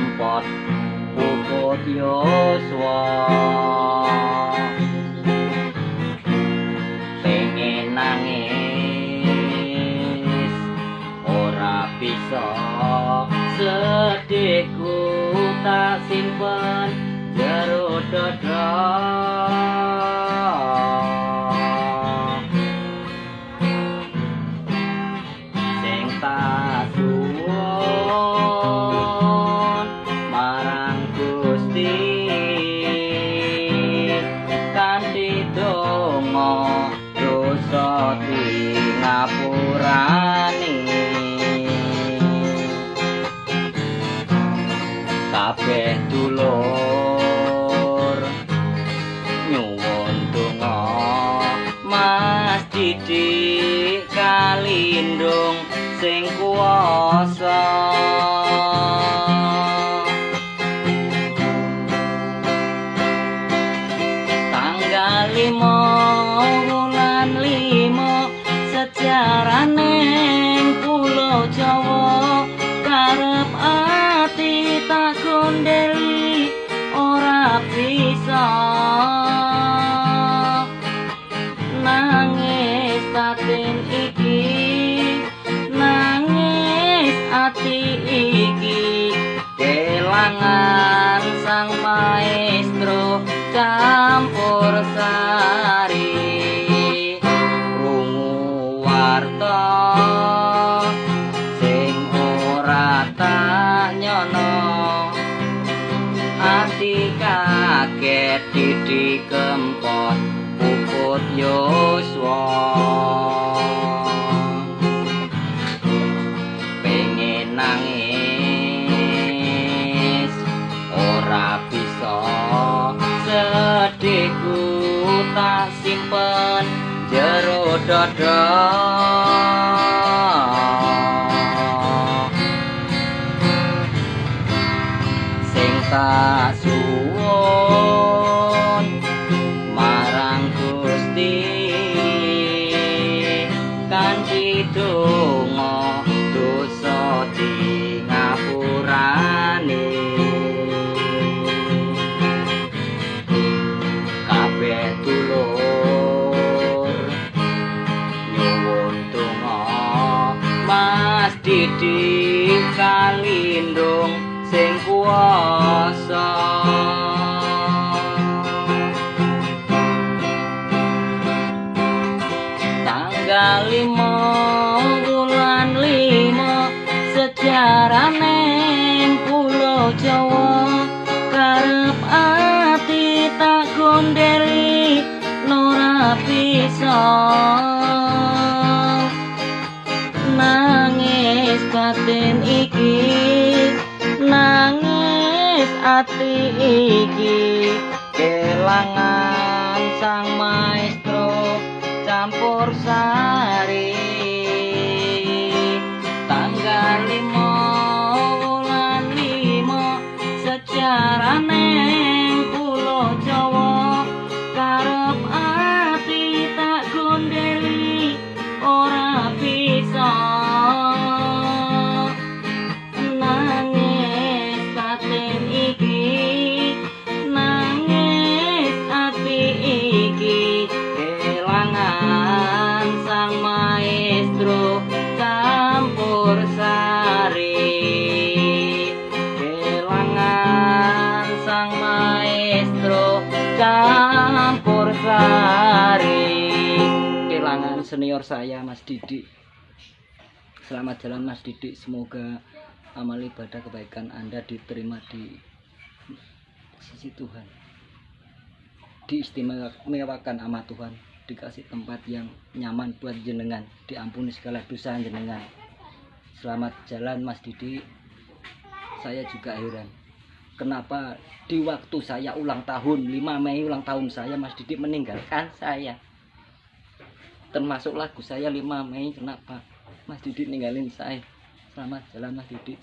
kempot puput Yoswa. Pengen nangis ora bisa, sedihku tak simpen jero dada. Sing tak suwun marang Gusti kanthi donga dosa di ngapurane. Kabeh dulur nyuwun donga Mas Didik kalindung sing kuwasa. Tanggal 5 wulan 5 sejarah ning Pulau Jawa, karep ati tak gondeli ora bisa. Nangis batin iki, nangis ati iki, kelangan sang maestro campur sari. Rungu warta sing ora tak nyono, ati kaget Didik kempot puput Yoswa. Pengen nangis ora bisa, sedihku tak simpen jero dada. Sing tak suwun marang Gusti kanthi donga dosa di ngapurane. Kabeh dulur nyuwun donga Mas Didik kalindung sing kuwasa. Tanggal 5 wulan 5 sejarah ning Pulau Jawa, karep ati tak gondeli ora bisa. Nangis batin iki, nangis ati iki, kelangan sang maestro campur sari. Tanggal 5 wulan 5 sejarah ning Pulau Jawa, karep ati tak gondeli ora bisa. Nangis batin iki, nangis ati iki, kelangan sang maestro campur sari. Kelangan sang maestro campur sari. Kelangan senior saya Mas Didik. Selamat jalan Mas Didik, semoga amal ibadah kebaikan Anda diterima di sisi Tuhan, diistimewakan sama Tuhan, dikasih tempat yang nyaman buat jenengan, diampuni segala dosa jenengan. Selamat jalan Mas Didik. Saya juga heran, kenapa di waktu saya ulang tahun 5 Mei ulang tahun saya, Mas Didik meninggalkan saya. Termasuk lagu saya 5 Mei, kenapa Mas Didik ninggalin saya? Selamat jalan Mas Didik.